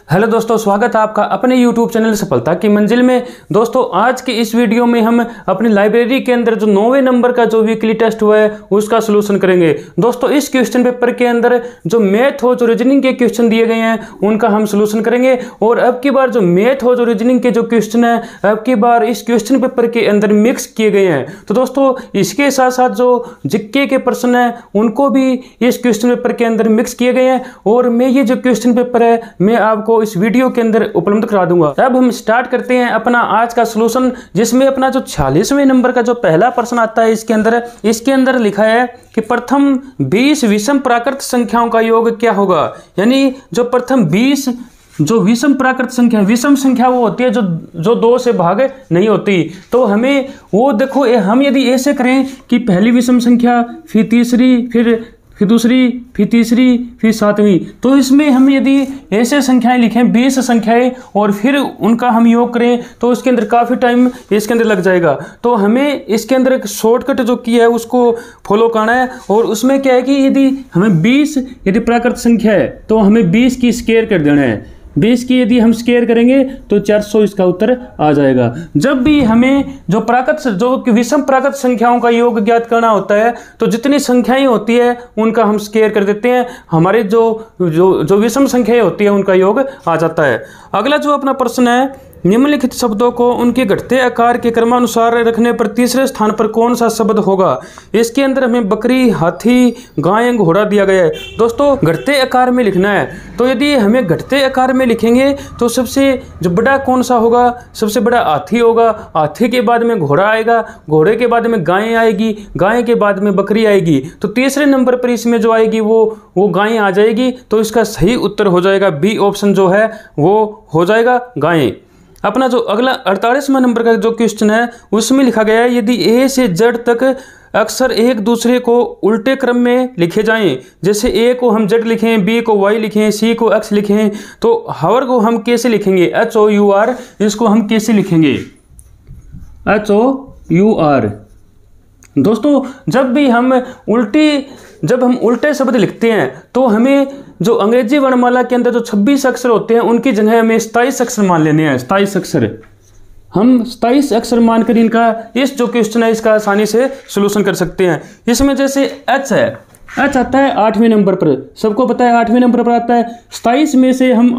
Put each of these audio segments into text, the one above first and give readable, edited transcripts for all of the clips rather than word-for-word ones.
Hello दोस्तों, स्वागत है आपका अपने YouTube चैनल सफलता की मंजिल में। दोस्तों आज के इस वीडियो में हम अपनी लाइब्रेरी के अंदर जो 9वें नंबर का जो वीकली टेस्ट हुआ है उसका सोल्यूशन करेंगे। दोस्तों इस क्वेश्चन पेपर के अंदर जो मैथ हो, जो रीजनिंग के क्वेश्चन दिए गए हैं उनका हम सोल्यूशन करेंगे। और अब की बार जो मैथ हो, जो रीजनिंग के जो क्वेश्चन है अब की बार इस क्वेश्चन पेपर के अंदर मिक्स किए गए हैं। तो दोस्तों इसके साथ साथ जो जीके के प्रश्न है उनको भी इस क्वेश्चन पेपर के अंदर मिक्स किए गए हैं। और मैं ये जो क्वेश्चन पेपर है मैं आपको इस वीडियो के अंदर उपलब्ध करा दूंगा। अब हम स्टार्ट करते हैं अपना आज का सलूशन, जिसमें अपना जो 46वें नंबर का जो पहला प्रश्न आता है इसके अंदर लिखा है कि प्रथम 20 विषम प्राकृत संख्याओं का योग क्या होगा। यानी जो प्रथम 20 जो विषम प्राकृत संख्या, विषम संख्या वो होती है जो 2 से भाग नहीं होती। तो हमें वो देखो, हम यदि ऐसे करें कि पहली विषम संख्या, फिर तीसरी, फिर दूसरी, फिर तीसरी, फिर 7वीं, तो इसमें हम यदि ऐसे संख्याएं लिखें 20 संख्याएं और फिर उनका हम योग करें तो इसके अंदर काफ़ी टाइम इसके अंदर लग जाएगा। तो हमें इसके अंदर एक शॉर्टकट जो किया है उसको फॉलो करना है। और उसमें क्या है कि यदि हमें 20 यदि प्राकृत संख्या है तो हमें 20 की स्क्वायर कर देना है। 20 की यदि हम स्क्वायर करेंगे तो 400 इसका उत्तर आ जाएगा। जब भी हमें जो विषम प्राकृत संख्याओं का योग ज्ञात करना होता है तो जितनी संख्याएं होती है उनका हम स्क्वायर कर देते हैं, हमारे जो विषम संख्याएं होती है उनका योग आ जाता है। अगला जो अपना प्रश्न है, निम्नलिखित शब्दों को उनके घटते आकार के क्रमानुसार रखने पर तीसरे स्थान पर कौन सा शब्द होगा। इसके अंदर हमें बकरी, हाथी, गाय, घोड़ा दिया गया है। दोस्तों घटते आकार में लिखना है, तो यदि हमें घटते आकार में लिखेंगे तो सबसे जो बड़ा कौन सा होगा, सबसे बड़ा हाथी होगा। हाथी के बाद में घोड़ा आएगा, घोड़े के बाद में गाय आएगी, गाय के बाद में बकरी आएगी। तो तीसरे नंबर पर इसमें जो आएगी वो गाय आ जाएगी। तो इसका सही उत्तर हो जाएगा बी ऑप्शन जो है वो हो जाएगा गाय। अपना जो अगला 48वां नंबर का जो क्वेश्चन है उसमें लिखा गया है, यदि ए से जेड तक अक्सर एक दूसरे को उल्टे क्रम में लिखे जाएं, जैसे ए को हम जेड लिखें, बी को वाई लिखें, सी को एक्स लिखें, तो हावर को हम कैसे लिखेंगे, HOUR, इसको हम कैसे लिखेंगे, HOUR। दोस्तों जब हम उल्टे शब्द लिखते हैं तो हमें जो अंग्रेजी वर्णमाला के अंदर जो 26 अक्षर होते हैं उनकी जगह हमें 27 अक्षर मान लेने हैं। 27 अक्षर हम 27 अक्षर मानकर इनका इस जो क्वेश्चन है इसका आसानी से सलूशन कर सकते हैं। इसमें जैसे H है, H आता है 8वें नंबर पर, सबको पता है 8वें नंबर पर आता है। 27 में से हम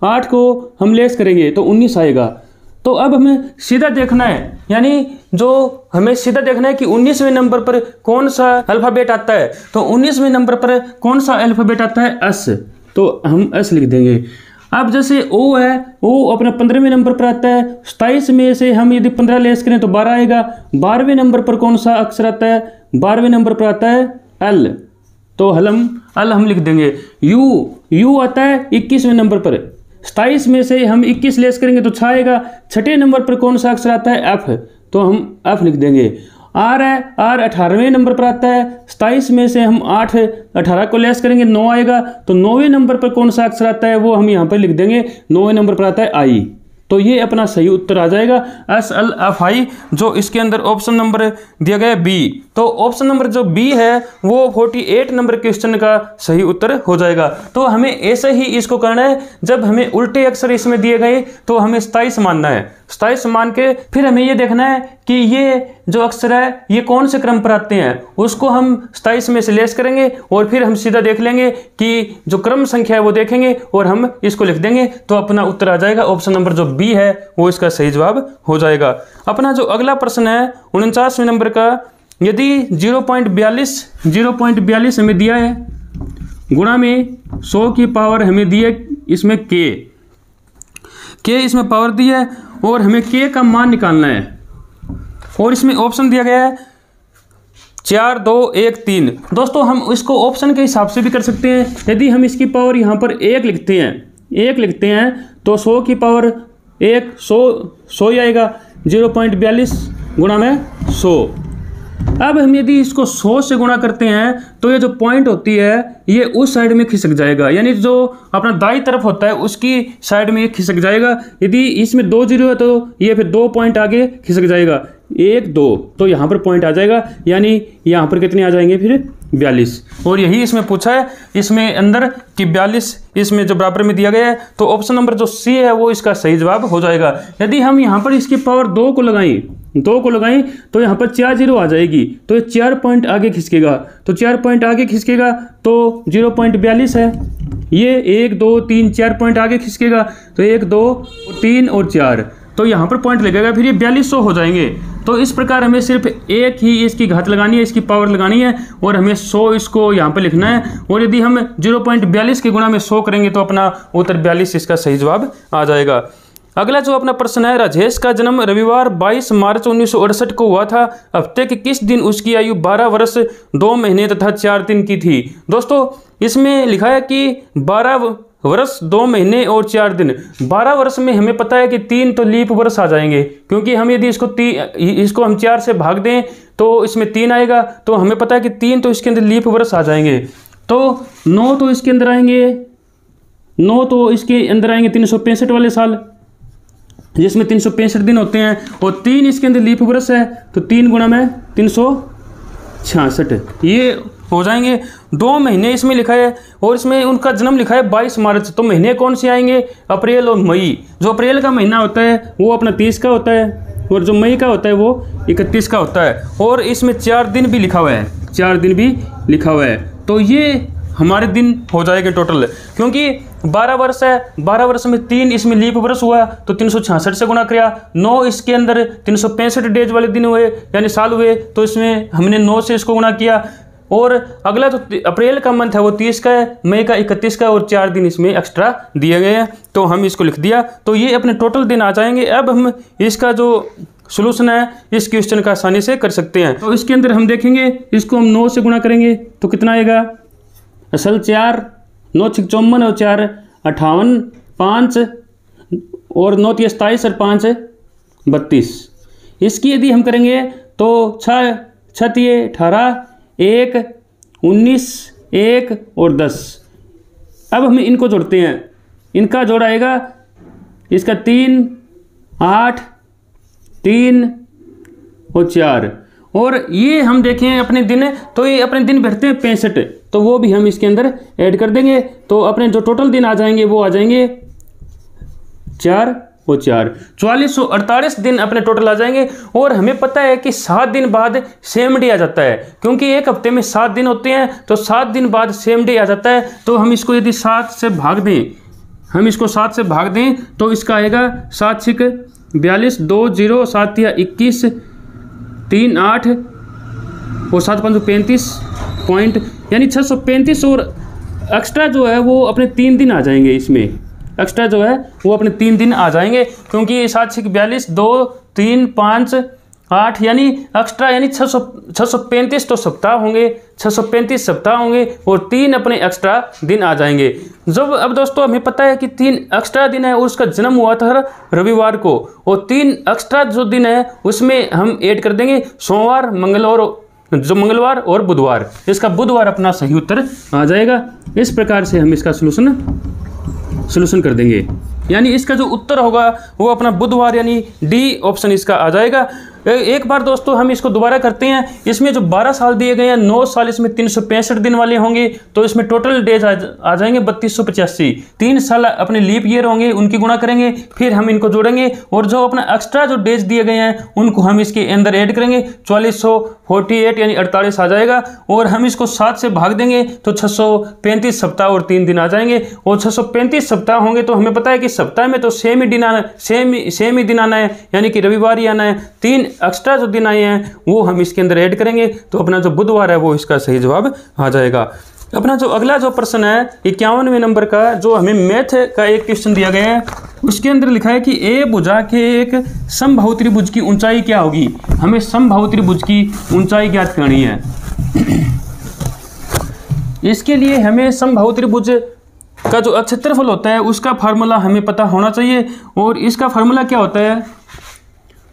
8 को हम लेस करेंगे तो 19 आएगा। तो अब हमें सीधा देखना है, यानी जो हमें सीधा देखना है कि 19वें नंबर पर कौन सा अल्फ़ाबेट आता है। तो 19वें नंबर पर कौन सा अल्फ़ाबेट आता है, S, तो हम S लिख देंगे। अब जैसे O है, O अपना 15वें नंबर पर आता है। 27 में से हम यदि 15 लेस करें तो 12 आएगा। 12वें नंबर पर कौन सा अक्षर आता है, 12वें नंबर पर आता है L, तो L हम लिख देंगे। U आता है 21वें नंबर पर। 27 में से हम 21 लेस करेंगे तो 6 आएगा। 6ठे नंबर पर कौन सा अक्षर आता है, F, तो हम F लिख देंगे। R है, R 18वें नंबर पर आता है। 27 में से हम 18 को लेस करेंगे 9 आएगा। तो 9वें नंबर पर कौन सा अक्षर आता है वो हम यहाँ पर लिख देंगे, 9वें नंबर पर आता है I। तो ये अपना सही उत्तर आ जाएगा SLFI, जो इसके अंदर ऑप्शन नंबर दिया गया है B। तो ऑप्शन नंबर जो B है वो 48 नंबर क्वेश्चन का सही उत्तर हो जाएगा। तो हमें ऐसे ही इसको करना है, जब हमें उल्टे अक्षर इसमें दिए गए तो हमें 27 मानना है। 27 मान के फिर हमें ये देखना है कि ये जो अक्षर है ये कौन से क्रम पर आते हैं, उसको हम 27 में से लेस करेंगे और फिर हम सीधा देख लेंगे कि जो क्रम संख्या है वो देखेंगे और हम इसको लिख देंगे। तो अपना उत्तर आ जाएगा ऑप्शन नंबर जो B है वो इसका सही जवाब हो जाएगा। अपना जो अगला प्रश्न है 49वें नंबर का, यदि 0.42 हमें दिया है, गुणा में 100 की पावर हमें दी है, इसमें K इसमें पावर दी है और हमें K का मान निकालना है। और इसमें ऑप्शन दिया गया है 4, 2, 1, 3। दोस्तों हम इसको ऑप्शन के हिसाब से भी कर सकते हैं। यदि हम इसकी पावर यहाँ पर 1 लिखते हैं तो 100 की पावर 1 100 ही आएगा। 0.42 गुणा में 100। अब हम यदि इसको 100 से गुणा करते हैं तो ये जो पॉइंट होती है ये उस साइड में खिसक जाएगा, यानी जो अपना दाई तरफ होता है उसकी साइड में ये खिसक जाएगा। यदि इसमें 2 जीरो है तो ये फिर 2 पॉइंट आगे खिसक जाएगा। 1 2, तो यहाँ पर पॉइंट आ जाएगा, यानी यहाँ पर कितने आ जाएंगे फिर 42। और यही इसमें पूछा है इसमें अंदर कि 42 इसमें जो बराबर में दिया गया है, तो ऑप्शन नंबर जो सी है वो इसका सही जवाब हो जाएगा। यदि हम यहाँ पर इसकी पावर 2 को लगाएं तो यहाँ पर 4 0 आ जाएगी, तो ये 4 पॉइंट आगे खिसकेगा, तो 4 पॉइंट आगे खिसकेगा तो 0.42 है। ये 1 2 3 4 पॉइंट आगे खिसकेगा, तो 1 2 3 और 4, तो यहाँ पर पॉइंट लगेगा, फिर ये 4200 हो जाएंगे। तो इस प्रकार हमें सिर्फ एक ही इसकी घात लगानी है, इसकी पावर लगानी है, और हमें 100 इसको यहाँ पर लिखना है। और यदि हम 0.42 के गुणा में 100 करेंगे तो अपना उत्तर 42 इसका सही जवाब आ जाएगा। अगला जो अपना प्रश्न है, राजेश का जन्म रविवार 22 मार्च 1968 को हुआ था। हफ्ते के किस दिन उसकी आयु 12 वर्ष 2 महीने तथा 4 दिन की थी। दोस्तों इसमें लिखा है कि 12 वर्ष 2 महीने और 4 दिन। 12 वर्ष में हमें पता है कि 3 तो लीप वर्ष आ जाएंगे, क्योंकि हम यदि इसको हम 4 से भाग दें तो इसमें 3 आएगा, तो हमें पता है कि 3 तो इसके अंदर लीप वर्ष आ जाएंगे। तो 9 तो इसके अंदर आएंगे, 9 तो इसके अंदर आएंगे 365 वाले साल, जिसमें 365 दिन होते हैं, और 3 इसके अंदर लीप वर्ष है, तो 3 गुणा में 366 ये हो जाएंगे। 2 महीने इसमें लिखा है, और इसमें उनका जन्म लिखा है 22 मार्च, तो महीने कौन से आएंगे, अप्रैल और मई। जो अप्रैल का महीना होता है वो अपना 30 का होता है, और जो मई का होता है वो 31 का होता है। और इसमें 4 दिन भी लिखा हुआ है, 4 दिन भी लिखा हुआ है, तो ये हमारे दिन हो जाएंगे टोटल। क्योंकि 12 वर्ष है, 12 वर्ष में 3 इसमें लीप वर्ष हुआ, तो 366 से गुणा किया, 9 इसके अंदर 365 डेज वाले दिन हुए यानी साल हुए, तो इसमें हमने 9 से इसको गुणा किया। और अगला जो अप्रैल का मंथ है वो 30 का है, मई का 31 का, और 4 दिन इसमें एक्स्ट्रा दिए गए हैं, तो हम इसको लिख दिया, तो ये अपने टोटल दिन आ जाएंगे। अब हम इसका जो सोल्यूशन है इस क्वेश्चन का आसानी से कर सकते हैं। तो इसके अंदर हम देखेंगे, इसको हम 9 से गुणा करेंगे तो कितना आएगा, असल 4 9 6 54 और 4 58 5 और 9 3 27 और 5 32। इसकी यदि हम करेंगे तो 6 6 18 1 19 1 और 10। अब हम इनको जोड़ते हैं, इनका जोड़ आएगा इसका 3 8 3 और 4, और ये हम देखें अपने दिन, तो ये अपने दिन भरते हैं 65, तो वो भी हम इसके अंदर ऐड कर देंगे, तो अपने जो टोटल दिन आ जाएंगे वो आ जाएंगे 4 और 4 4448 दिन अपने टोटल आ जाएंगे। और हमें पता है कि 7 दिन बाद सेम डे आ जाता है, क्योंकि एक हफ्ते में 7 दिन होते हैं, तो 7 दिन बाद सेम डे आ जाता है। तो हम इसको यदि 7 से भाग दें, हम इसको 7 से भाग दें तो इसका आएगा 7 6 42 2 0 7 21 3 8 और 7 5 35 पॉइंट, यानी 635, और एक्स्ट्रा जो है वो अपने 3 दिन आ जाएंगे, इसमें एक्स्ट्रा जो है वो अपने 3 दिन आ जाएंगे, क्योंकि 7 6 42 2 3 5 8 यानी एक्स्ट्रा, यानी 635 तो सप्ताह होंगे, 635 सप्ताह होंगे, और 3 अपने एक्स्ट्रा दिन आ जाएंगे। जब अब दोस्तों हमें पता है कि 3 एक्स्ट्रा दिन है, और उसका जन्म हुआ था रविवार को, और 3 एक्स्ट्रा जो दिन है उसमें हम ऐड कर देंगे सोमवार मंगलवार और बुधवार। इसका बुधवार अपना सही उत्तर आ जाएगा। इस प्रकार से हम इसका सॉल्यूशन कर देंगे, यानी इसका जो उत्तर होगा वो अपना बुधवार यानी डी ऑप्शन इसका आ जाएगा। एक बार दोस्तों हम इसको दोबारा करते हैं। इसमें जो 12 साल दिए गए हैं, 9 साल इसमें 365 दिन वाले होंगे, तो इसमें टोटल डेज आ जाएंगे 3285। 3 साल अपने लीप ईयर होंगे, उनकी गुणा करेंगे, फिर हम इनको जोड़ेंगे, और जो अपना एक्स्ट्रा जो डेज दिए गए हैं उनको हम इसके अंदर ऐड करेंगे, 4448 यानी 48 आ जाएगा, और हम इसको 7 से भाग देंगे तो 635 सप्ताह और 3 दिन आ जाएंगे। और 635 सप्ताह होंगे तो हमें पता है कि सप्ताह में तो सेम ही दिन आना है, यानी कि रविवार ही आना है। 3 एक्स्ट्रा जो दिन आए हैं वो हम इसके अंदर ऐड करेंगे, तो अपना जो बुधवार है वो इसका सही जवाब आ जाएगा। अपना जो अगला जो प्रश्न है 51वें नंबर का, जो हमें मैथ का एक क्वेश्चन दिया गया है, उसके अंदर लिखा है कि ए भुजा के एक समबाहु त्रिभुज की ऊंचाई क्या होगी। हमें समबाहु त्रिभुज की ऊंचाई ज्ञात करनी है। इसके लिए हमें समबाहु त्रिभुज का जो क्षेत्रफल होता है उसका फार्मूला हमें पता होना चाहिए, और इसका फार्मूला क्या होता है,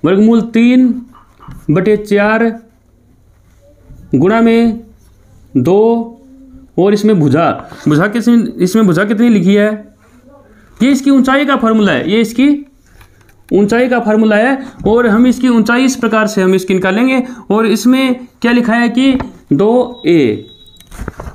वर्गमूल 3/4 गुणा में 2, और इसमें भुजा कितनी लिखी है, ये इसकी ऊंचाई का फार्मूला है, ये इसकी ऊंचाई का फार्मूला है और हम इसकी ऊंचाई इस प्रकार से हम इसकी निकालेंगे। और इसमें क्या लिखा है कि 2a,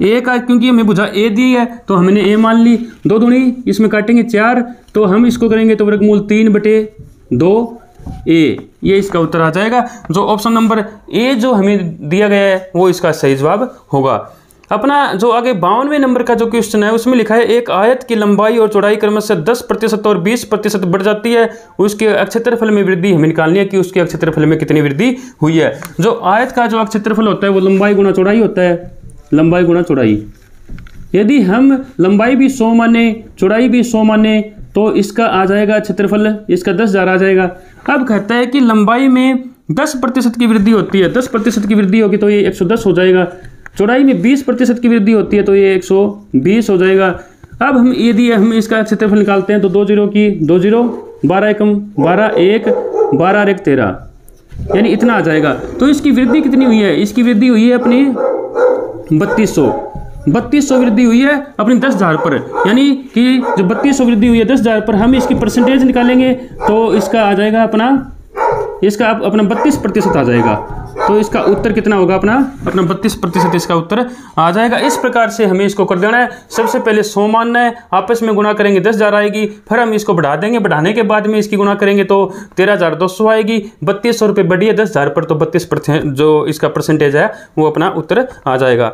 ए का क्योंकि हमें भुजा ए दी है तो हमने ए मान ली। 2 दूनी इसमें काटेंगे 4, तो हम इसको करेंगे तो वर्गमूल 3/2a, ये इसका उत्तर आ जाएगा। जो ऑप्शन नंबर ए जो हमें दिया गया है वो इसका सही जवाब होगा। अपना जो आगे 52वें नंबर का जो क्वेश्चन है उसमें लिखा है एक आयत की लंबाई और चौड़ाई क्रमशः 10% और 20% बढ़ जाती है, उसके अक्षेत्रफल में वृद्धि हमें निकालनी है कि उसके अक्षेत्रफल में कितनी वृद्धि हुई है। जो आयत का जो अक्षेत्रफल होता है वो लंबाई गुणा चौड़ाई होता है, लंबाई गुणा चौड़ाई। यदि हम लंबाई भी 100 माने चौड़ाई भी 100 माने तो इसका आ जाएगा क्षेत्रफल, इसका 10,000 आ जाएगा। अब कहता है कि लंबाई में 10% की वृद्धि होती है, 10% की वृद्धि होगी तो ये 110 हो जाएगा। चौड़ाई में 20% की वृद्धि होती है तो ये 120 हो जाएगा। अब हम यदि हम इसका क्षेत्रफल निकालते हैं तो 2 0 की 2 0, 12 एकम 12, 1 12 1 13, यानी इतना आ जाएगा। तो इसकी वृद्धि कितनी हुई है? इसकी वृद्धि हुई है अपनी 3200 वृद्धि हुई है अपनी 10,000 पर, यानी कि जो 3200 वृद्धि हुई है 10,000 पर, हम इसकी परसेंटेज निकालेंगे तो इसका आ जाएगा अपना 32% आ जाएगा। तो इसका उत्तर कितना होगा? अपना 32% इसका उत्तर आ जाएगा। इस प्रकार से हमें इसको कर देना है। सबसे पहले 100 मानना है, आपस में गुणा करेंगे 10,000 आएगी, फिर हम इसको बढ़ा देंगे, बढ़ाने के बाद में इसकी गुणा करेंगे तो 13,200 आएगी। 3200 रुपये बढ़ी है 10,000 पर, तो 32% जो इसका परसेंटेज है वो अपना उत्तर आ जाएगा।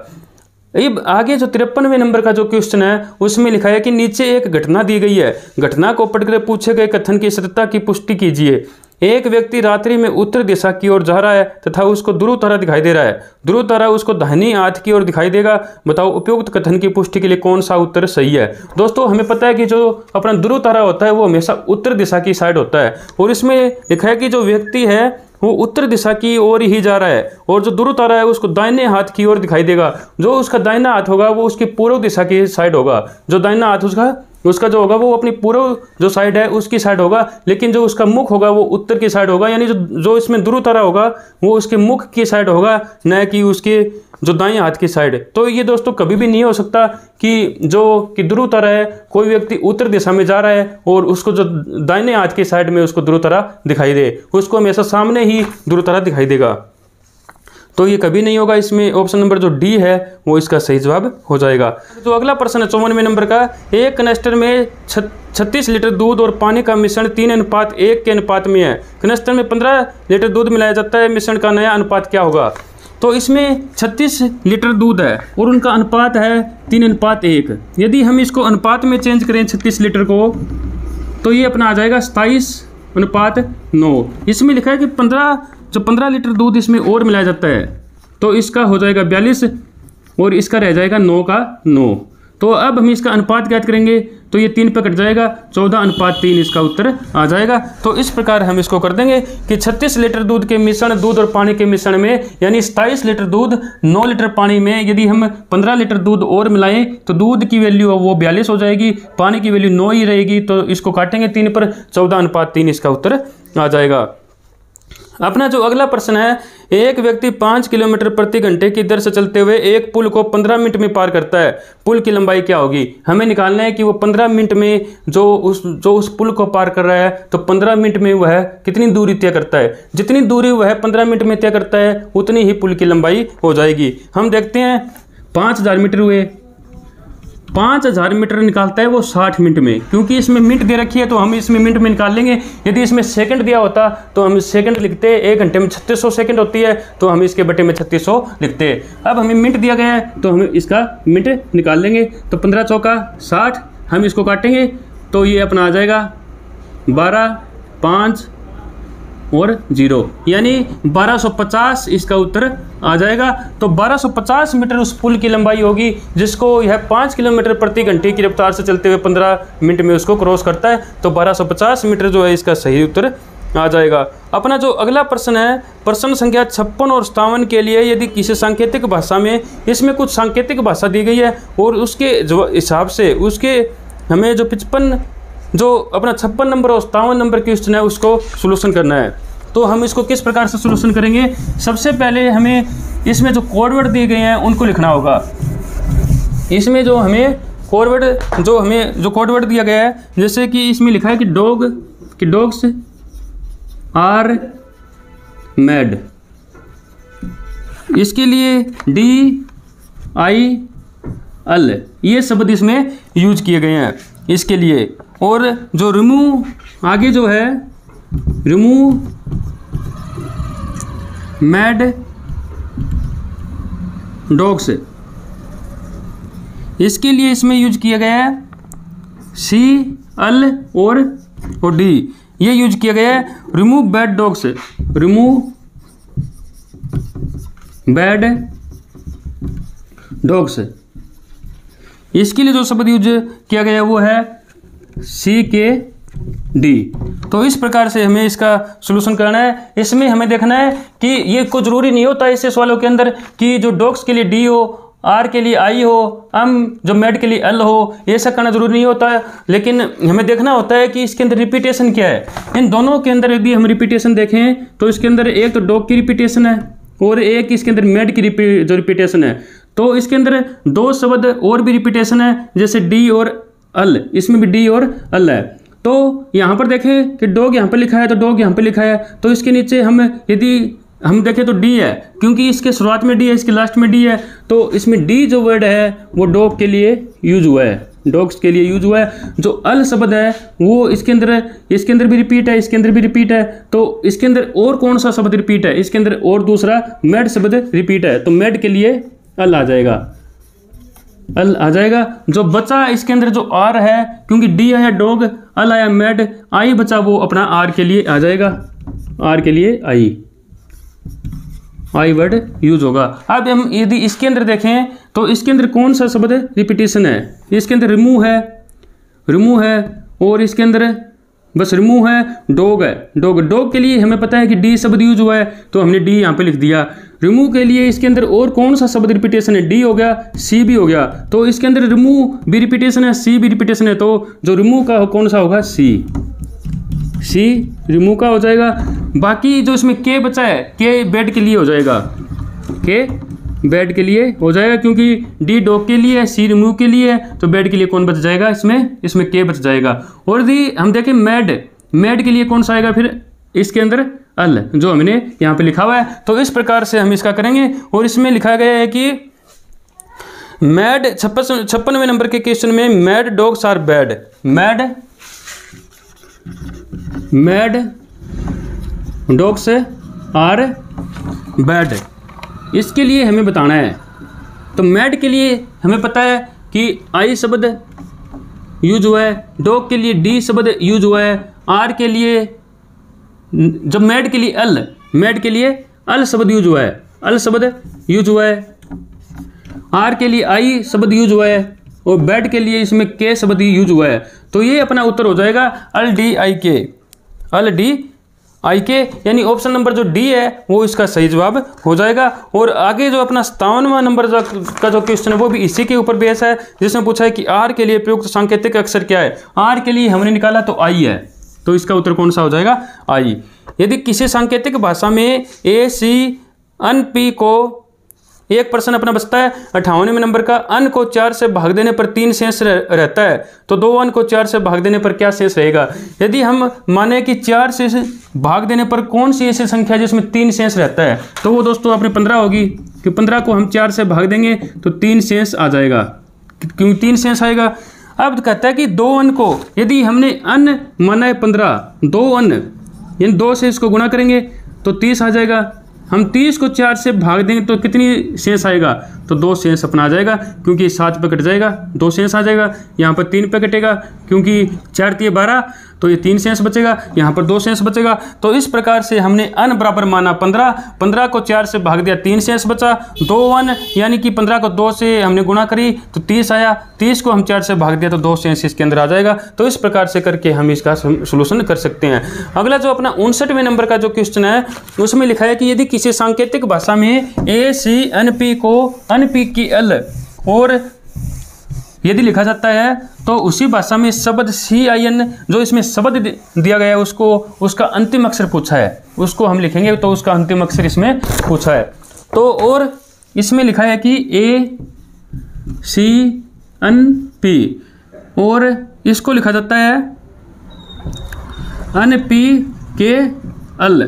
अब आगे जो 53वें नंबर का जो क्वेश्चन है उसमें लिखा है कि नीचे एक घटना दी गई है, घटना को पढ़कर पूछे गए कथन की सत्यता की पुष्टि कीजिए। एक व्यक्ति रात्रि में उत्तर दिशा की ओर जा रहा है तथा उसको ध्रुव तारा दिखाई दे रहा है, ध्रुव तारा उसको दाहिनी हाथ की ओर दिखाई देगा। बताओ उपयुक्त कथन की पुष्टि के लिए कौन सा उत्तर सही है। दोस्तों हमें पता है कि जो अपना ध्रुव तारा होता है वो हमेशा उत्तर दिशा की साइड होता है, और इसमें लिखा है कि जो व्यक्ति है वो उत्तर दिशा की ओर ही जा रहा है, और जो ध्रुव तारा है उसको दाहिने हाथ की ओर दिखाई देगा। जो उसका दाहिना हाथ होगा वो उसकी पूर्व दिशा की साइड होगा, जो दाहिना हाथ उसका जो होगा वो अपनी पूर्व जो साइड है उसकी साइड होगा, लेकिन जो उसका मुख होगा वो उत्तर की साइड होगा, यानी जो इसमें ध्रुव तारा होगा वो उसके मुख की साइड होगा, न कि उसके जो दाएं हाथ की साइड। तो ये दोस्तों कभी भी नहीं हो सकता कि ध्रुव तारा है, कोई व्यक्ति उत्तर दिशा में जा रहा है और उसको जो दाहिने हाथ की साइड में उसको ध्रुव तारा दिखाई दे, उसको हमेशा सामने ही ध्रुव तारा दिखाई देगा। तो ये कभी नहीं होगा। इसमें ऑप्शन नंबर जो डी है वो इसका सही जवाब हो जाएगा। तो अगला प्रश्न है 54वें नंबर का। एक कनस्टर में 36 लीटर दूध और पानी का मिश्रण 3:1 के अनुपात में है। कनस्टर में 15 लीटर दूध मिलाया जाता है, मिश्रण का नया अनुपात क्या होगा? तो इसमें 36 लीटर दूध है और उनका अनुपात है 3:1। यदि हम इसको अनुपात में चेंज करें 36 लीटर को तो ये अपना आ जाएगा 27:9। इसमें लिखा है कि 15 लीटर दूध इसमें और मिलाया जाता है तो इसका हो जाएगा 42 और इसका रह जाएगा 9 का 9। तो अब हम इसका अनुपात ज्ञात करेंगे तो ये 3 पे कट जाएगा, 14:3 इसका उत्तर आ जाएगा। तो इस प्रकार हम इसको कर देंगे कि 36 लीटर दूध के मिश्रण, दूध और पानी के मिश्रण में, यानी 27 लीटर दूध 9 लीटर पानी में यदि हम 15 लीटर दूध और मिलाएं तो दूध की वैल्यू वो 42 हो जाएगी, पानी की वैल्यू 9 ही रहेगी। तो इसको काटेंगे 3 पर, 14:3 इसका उत्तर आ जाएगा। अपना जो अगला प्रश्न है, एक व्यक्ति 5 किलोमीटर प्रति घंटे की दर से चलते हुए एक पुल को 15 मिनट में पार करता है। पुल की लंबाई क्या होगी? हमें निकालना है कि वो 15 मिनट में जो उस पुल को पार कर रहा है तो 15 मिनट में वह कितनी दूरी तय करता है। जितनी दूरी वह 15 मिनट में तय करता है उतनी ही पुल की लंबाई हो जाएगी। हम देखते हैं 5000 मीटर हुए, 5000 मीटर निकालता है वो 60 मिनट में, क्योंकि इसमें मिनट दे रखी है तो हम इसमें मिनट में निकाल लेंगे। यदि इसमें सेकंड दिया होता तो हम सेकंड लिखते, 1 घंटे में 3600 सेकंड होती है तो हम इसके बटे में 3600 लिखते। अब हमें मिनट दिया गया है तो हम इसका मिनट निकाल लेंगे। तो 15 चौका 60, हम इसको काटेंगे तो ये अपना आ जाएगा 12, 5 और 0, यानी 1250 इसका उत्तर आ जाएगा। तो 1250 मीटर उस पुल की लंबाई होगी जिसको यह 5 किलोमीटर प्रति घंटे की रफ्तार से चलते हुए 15 मिनट में उसको क्रॉस करता है। तो 1250 मीटर जो है इसका सही उत्तर आ जाएगा। अपना जो अगला प्रश्न है, प्रश्न संख्या 56 और 57 के लिए यदि किसी सांकेतिक भाषा में, इसमें कुछ सांकेतिक भाषा दी गई है और उसके जो हिसाब से उसके हमें जो 56 नंबर और 57 नंबर क्वेश्चन है उसको सोल्यूशन करना है। तो हम इसको किस प्रकार से सोल्यूशन करेंगे? सबसे पहले हमें इसमें जो कोड वर्ड दिए गए हैं उनको लिखना होगा। इसमें जो हमें कोड वर्ड दिया गया है, जैसे कि इसमें लिखा है कि डॉग्स आर मैड, इसके लिए डी आई एल, ये शब्द इसमें यूज किए गए हैं इसके लिए। और जो रिमूव आगे जो है रिमूव मैड डॉग्स, इसके लिए इसमें यूज किया गया है सी एल और डी, ये यूज किया गया है। Remove bad dogs, remove bad dogs, इसके लिए जो शब्द यूज किया गया वो है सी के डी। तो इस प्रकार से हमें इसका सॉल्यूशन करना है। इसमें हमें देखना है कि ये कोई जरूरी नहीं होता ऐसे सवालों के अंदर कि जो डॉग्स के लिए डी हो, आर के लिए आई हो, जो मैड के लिए एल हो, ये ऐसा करना जरूरी नहीं होता है। लेकिन हमें देखना होता है कि इसके अंदर रिपीटेशन क्या है। इन दोनों के अंदर यदि हम रिपीटेशन देखें तो इसके अंदर एक तो डॉग की रिपीटेशन है और एक इसके अंदर मैड की जो रिपीटेशन है। तो इसके अंदर दो शब्द और भी रिपीटेशन है, जैसे डी और एल, इसमें भी डी और एल है। तो यहाँ पर देखें कि डॉग यहाँ पर लिखा है तो डॉग यहाँ पर लिखा है, तो इसके नीचे हम यदि हम देखें तो डी है, क्योंकि इसके शुरुआत में डी है, इसके लास्ट में डी है। तो इसमें डी जो वर्ड है वो डॉग के लिए यूज हुआ है, डॉग्स के लिए यूज हुआ है। जो अल शब्द है वो इसके अंदर भी रिपीट है, इसके अंदर भी रिपीट है। तो इसके अंदर और कौन सा शब्द रिपीट है? इसके अंदर और दूसरा मैड शब्द रिपीट है, तो मैड के लिए अल आ जाएगा, अल आ जाएगा। जो बचा इसके अंदर जो आर है, क्योंकि डी आया डॉग, अल आया मैड, आई बचा वो अपना आर के लिए आ जाएगा, आर के लिए आई वर्ड यूज होगा। अब हम यदि इसके अंदर देखें तो इसके अंदर कौन सा शब्द रिपीटेशन है? इसके अंदर रिमूव है और इसके अंदर बस रिमूव है, डॉग है, डॉग के लिए हमें पता है कि डी शब्द यूज हुआ है तो हमने डी यहाँ पे लिख दिया। रिमूव के लिए इसके अंदर और कौन सा शब्द रिपीटेशन है? डी हो गया, सी भी हो गया, तो इसके अंदर रिमूव भी रिपीटेशन है, सी भी रिपीटेशन है, तो जो रिमूव का कौन सा होगा? सी रिमूव का हो जाएगा। बाकी जो इसमें के बचा है, के बेड के लिए हो जाएगा, के बेड के लिए हो जाएगा, क्योंकि डी डॉग के लिए है, सी रिमूव के लिए है, तो बेड के लिए कौन बच जाएगा? इसमें के बच जाएगा। और यदि हम देखें मैड के लिए कौन सा आएगा फिर? इसके अंदर अल, जो हमने यहाँ पे लिखा हुआ है। तो इस प्रकार से हम इसका करेंगे। और इसमें लिखा गया है कि मैड 56वें नंबर के क्वेश्चन में mad dogs are bad, mad dogs are bad, इसके लिए हमें बताना है। तो मैड के लिए हमें पता है कि आई शब्द यूज हुआ है, डॉग के लिए डी शब्द यूज हुआ है, आर के लिए जब मैड के लिए अल शब्द यूज हुआ है, अल शब्द यूज हुआ है, आर के लिए आई शब्द यूज हुआ है और बैड के लिए इसमें के शब्द यूज हुआ है। तो ये अपना उत्तर हो जाएगा अल डी आई के, यानी ऑप्शन नंबर जो डी है वो इसका सही जवाब हो जाएगा। और आगे जो अपना 57वां नंबर का जो क्वेश्चन है वो भी इसी के ऊपर बेस है, जिसमें पूछा है कि आर के लिए प्रयुक्त सांकेतिक अक्षर क्या है? आर के लिए हमने निकाला तो आई है, तो इसका उत्तर कौन सा हो जाएगा? आई। यदि किसी सांकेतिक भाषा में ए सी अन पी को एक प्रश्न अपना बचता है 58वें नंबर का, अन को 4 से भाग देने पर 3 शेष रहता है, तो 2 अन को 4 से भाग देने पर क्या शेष रहेगा? यदि हम माने कि 4 से भाग देने पर कौन सी ऐसी संख्या है जिसमें 3 शेष रहता है, तो वो दोस्तों अपने 15 होगी, कि 15 को हम 4 से भाग देंगे तो 3 शेष आ जाएगा, क्यों 3 शेष आएगा। अब कहता है कि 2 अन को यदि हमने अन माना है 15, 2 अन यानी 2 से इसको गुणा करेंगे तो 30 आ जाएगा। हम 30 को 4 से भाग देंगे तो कितनी शेष आएगा? तो 2 शेष अपना आ जाएगा, क्योंकि 7 पे कट जाएगा, 2 शेष आ जाएगा। यहाँ पर 3 पे कटेगा, क्योंकि 4 3 12, तो ये 3 शेष बचेगा, यहाँ पर 2 शेष बचेगा। तो इस प्रकार से हमने अन बराबर माना 15, 15 को 4 से भाग दिया, 3 शेष बचा। 2 अन यानी कि 15 को 2 से हमने गुणा करी तो 30 आया, 30 को हम 4 से भाग दिया तो 2 शेष इसके अंदर आ जाएगा। तो इस प्रकार से करके हम इसका सोल्यूशन कर सकते हैं। अगला जो अपना 59वें नंबर का जो क्वेश्चन है उसमें लिखा है कि यदि किसी सांकेतिक भाषा में ए सी एन पी को अन पी की एल और यदि लिखा जाता है तो उसी भाषा में शब्द सी आई एन जो इसमें शब्द दिया गया है उसको उसका अंतिम अक्षर पूछा है, उसको हम लिखेंगे तो उसका अंतिम अक्षर इसमें पूछा है। तो और इसमें लिखा है कि ए सी एन पी और इसको लिखा जाता है अन पी के अल।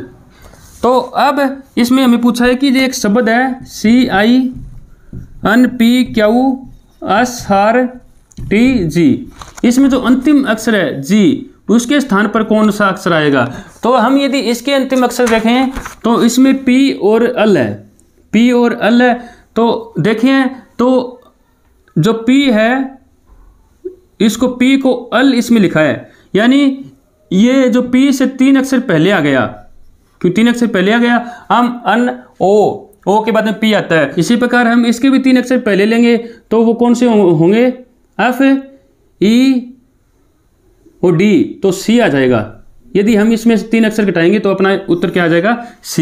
तो अब इसमें हमें पूछा है कि ये एक शब्द है CINPQSRTG, इसमें जो अंतिम अक्षर है जी, उसके स्थान पर कौन सा अक्षर आएगा। तो हम यदि इसके अंतिम अक्षर देखें तो इसमें P और L है, P और L है। तो देखें तो जो P है इसको P को L इसमें लिखा है, यानी ये जो P से 3 अक्षर पहले आ गया, क्यों 3 अक्षर पहले आ गया, हम अन ओ के बाद में P आता है। इसी प्रकार हम इसके भी 3 अक्षर पहले लेंगे तो वो कौन से होंगे, F E और D, तो C आ जाएगा। यदि हम इसमें से 3 अक्षर घटाएंगे तो अपना उत्तर क्या आ जाएगा, C।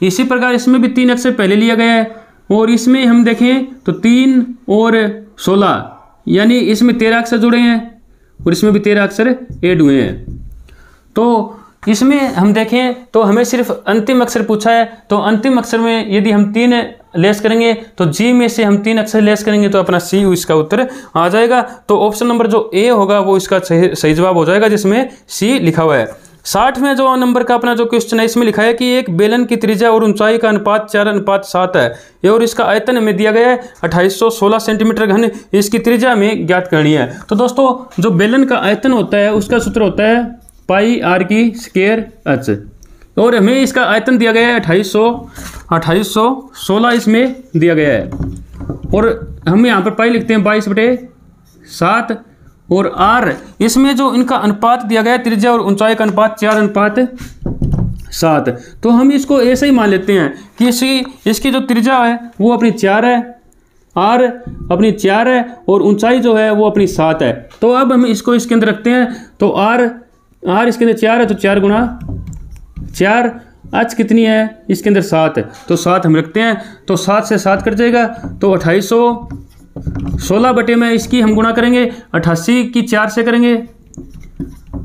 इसी प्रकार इसमें भी 3 अक्षर पहले लिया गया है और इसमें हम देखें तो 3 और 16, यानी इसमें 13 अक्षर जुड़े हैं और इसमें भी 13 अक्षर ऐड हुए हैं। तो इसमें हम देखें तो हमें सिर्फ अंतिम अक्षर पूछा है, तो अंतिम अक्षर में यदि हम 3 लेस करेंगे तो जी में से हम 3 अक्षर लेस करेंगे तो अपना सी इसका उत्तर आ जाएगा। तो ऑप्शन नंबर जो ए होगा वो इसका सही जवाब हो जाएगा, जिसमें सी लिखा हुआ है। 60वें जो नंबर का अपना जो क्वेश्चन है, इसमें लिखा है कि एक बेलन की त्रिज्या और ऊंचाई का अनुपात 4:7 है और इसका आयतन हमें दिया गया है 2816 सेंटीमीटर घन, इसकी त्रिज्या में ज्ञात करनी है। तो दोस्तों जो बेलन का आयतन होता है उसका सूत्र होता है पाई आर की स्क्वायर एच, और हमें इसका आयतन दिया गया है 2816 इसमें दिया गया है, और हम यहाँ पर पाई लिखते हैं 22/7, और आर इसमें जो इनका अनुपात दिया गया है त्रिज्या और ऊंचाई का अनुपात 4:7, तो हम इसको ऐसे ही मान लेते हैं कि इसकी जो त्रिज्या है वो अपनी 4 है, आर अपनी 4 है और ऊंचाई जो है वो अपनी 7 है। तो अब हम इसको इसके अंदर रखते हैं, तो आर इसके अंदर 4 है तो 4 गुणा 4, एच कितनी है इसके अंदर 7 है तो 7 हम रखते हैं, तो 7 से 7 कट जाएगा, तो 2816 बटे में इसकी हम गुणा करेंगे 88 की 4 से करेंगे,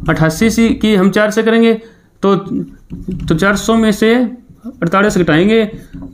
88 की हम 4 से करेंगे तो 400 में से 48 घटाएंगे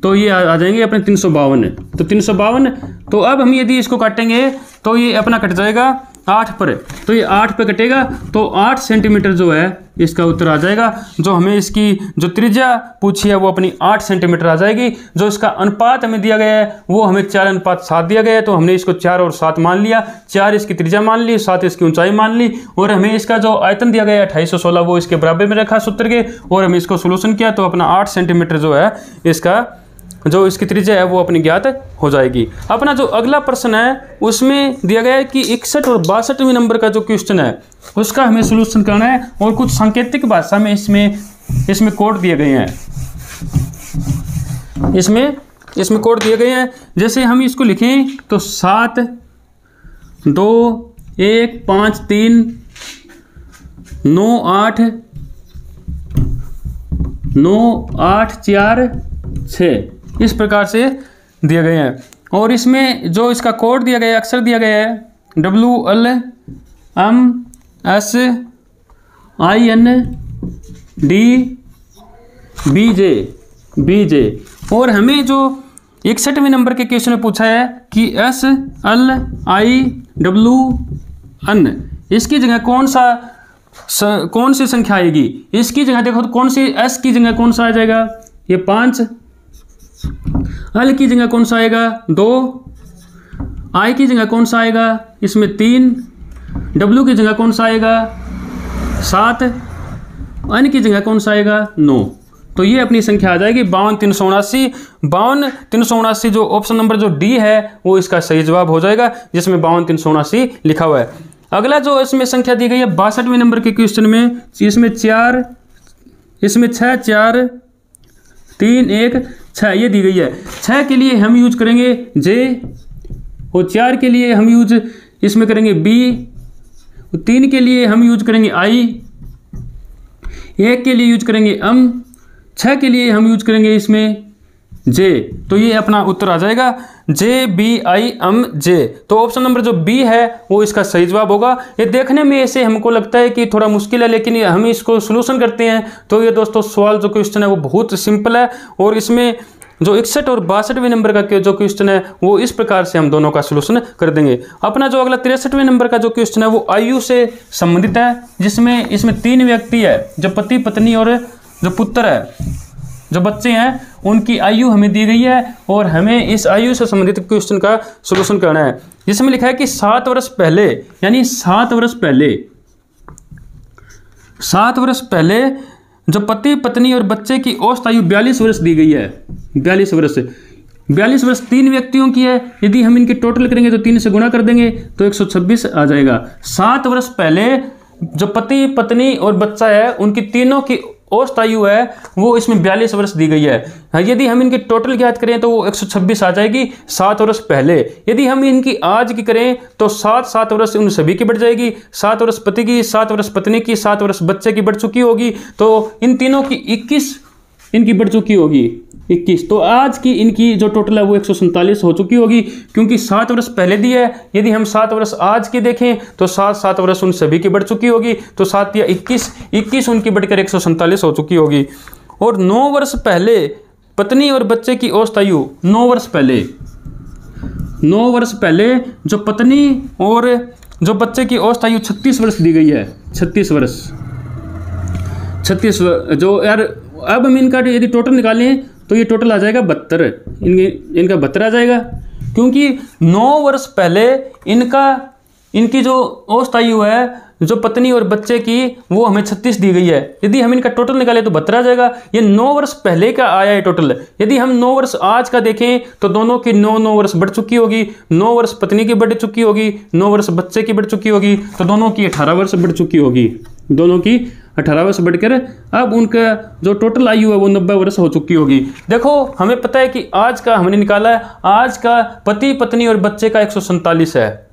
तो ये आ जाएंगे अपने 352, तो 352। तो अब हम यदि इसको काटेंगे तो ये अपना कट जाएगा 8 पर, तो ये 8 पे कटेगा तो 8 सेंटीमीटर जो है इसका उत्तर आ जाएगा। जो हमें इसकी जो त्रिज्या पूछी है वो अपनी 8 सेंटीमीटर आ जाएगी। जो इसका अनुपात हमें दिया गया है वो हमें 4:7 दिया गया है, तो हमने इसको 4 और 7 मान लिया, 4 इसकी त्रिज्या मान ली, 7 इसकी ऊंचाई मान ली, और हमें इसका जो आयतन दिया गया है 2816 वो इसके बराबर में रखा सूत्र के, और हमें इसको सोल्यूशन किया तो अपना 8 सेंटीमीटर जो है इसका जो इसकी त्रिज्या है वो अपनी ज्ञात हो जाएगी। अपना जो अगला प्रश्न है उसमें दिया गया है कि 61 और 62वें नंबर का जो क्वेश्चन है उसका हमें सोल्यूशन करना है, और कुछ सांकेतिक भाषा में इसमें कोड दिए गए हैं, इसमें कोड दिए गए हैं। जैसे हम इसको लिखें तो 7 2 1 5 3 9 8 4 6 इस प्रकार से दिए गए हैं, और इसमें जो इसका कोड दिया गया है, अक्षर दिया गया है WLMSINDBJ, और हमें जो 61वें नंबर के क्वेश्चन में पूछा है कि SLIWN इसकी जगह कौन सी संख्या आएगी। इसकी जगह देखो तो कौन सी S की जगह कौन सा आ जाएगा, ये 5, L की जगह कौन सा आएगा 2, I की जगह कौन सा आएगा इसमें 3, W की जगह कौन सा आएगा 7, N की जगह कौन सा आएगा 9। तो ये अपनी संख्या आ जाएगी 52,379 जो ऑप्शन नंबर जो डी है वो इसका सही जवाब हो जाएगा, जिसमें 52,379 लिखा हुआ है। अगला जो इसमें संख्या दी गई है 62वें नंबर के क्वेश्चन में, इसमें 6 4 3 1 6 ये दी गई है। 6 के लिए हम यूज करेंगे J, और 4 के लिए हम यूज इसमें करेंगे B, 3 के लिए हम यूज करेंगे I, 1 के लिए यूज करेंगे M, 6 के लिए हम यूज करेंगे इसमें J। तो ये अपना उत्तर आ जाएगा JBIMJ। तो ऑप्शन नंबर जो बी है वो इसका सही जवाब होगा। ये देखने में ऐसे हमको लगता है कि थोड़ा मुश्किल है, लेकिन हम इसको सोल्यूशन करते हैं तो ये दोस्तों सवाल जो क्वेश्चन है वो बहुत सिंपल है, और इसमें जो 61 और 62वें नंबर का जो क्वेश्चन है वो इस प्रकार से हम दोनों का सोल्यूशन कर देंगे। अपना जो अगला 63वें नंबर का जो क्वेश्चन है वो आयु से संबंधित है, जिसमें इसमें 3 व्यक्ति है, जो पति पत्नी और जो पुत्र है, जो बच्चे हैं, उनकी आयु हमें दी गई है और हमें इस आयु से संबंधित क्वेश्चन का सॉल्यूशन करना है। जिसमें लिखा है कि 7 वर्ष पहले, यानी 7 वर्ष पहले जो पति पत्नी और बच्चे की औसत आयु 42 वर्ष दी गई है। 42 वर्ष 3 व्यक्तियों की है। यदि हम इनकी टोटल करेंगे तो 3 से गुणा कर देंगे तो 126 आ जाएगा। 7 वर्ष पहले जो पति पत्नी और बच्चा है, उनकी तीनों की औसत आयु है वो इसमें 42 वर्ष दी गई है। यदि हम इनकी टोटल ज्ञात करें तो वो 126 आ जाएगी 7 वर्ष पहले। यदि हम इनकी आज की करें तो 7 वर्ष उन सभी की बढ़ जाएगी। 7 वर्ष पति की, 7 वर्ष पत्नी की, 7 वर्ष बच्चे की बढ़ चुकी होगी। तो इन तीनों की 21 इनकी बढ़ चुकी होगी, 21। तो आज की इनकी जो टोटल है वो 147 हो चुकी होगी, क्योंकि 7 वर्ष पहले दी है। यदि हम 7 वर्ष आज की देखें तो 7 वर्ष उन सभी की बढ़ चुकी होगी। तो 7 या 21 उनकी बढ़कर 147 हो चुकी होगी। और 9 वर्ष पहले पत्नी और बच्चे की औसत आयु, 9 वर्ष पहले जो पत्नी और जो बच्चे की औसत आयु 36 वर्ष दी गई है। 36 वर्ष जो यार, अब हम इनका यदि टोटल निकालें तो ये टोटल आ जाएगा 72। इनका 72 आ जाएगा, क्योंकि 9 वर्ष पहले इनकी जो औसत आयु है जो पत्नी और बच्चे की वो हमें 36 दी गई है। यदि हम इनका टोटल निकालें तो 72 आ जाएगा। ये 9 वर्ष पहले का आया है टोटल। यदि हम 9 वर्ष आज का देखें तो दोनों की 9 वर्ष बढ़ चुकी होगी। 9 वर्ष पत्नी की बढ़ चुकी होगी, 9 वर्ष बच्चे की बढ़ चुकी होगी। तो दोनों की 18 वर्ष बढ़ चुकी होगी। दोनों की 18 वर्ष बढ़कर अब उनका जो टोटल आयु है वो 90 वर्ष हो चुकी होगी। देखो, हमें पता है कि आज का हमने निकाला है, आज का पति पत्नी और बच्चे का 147 है।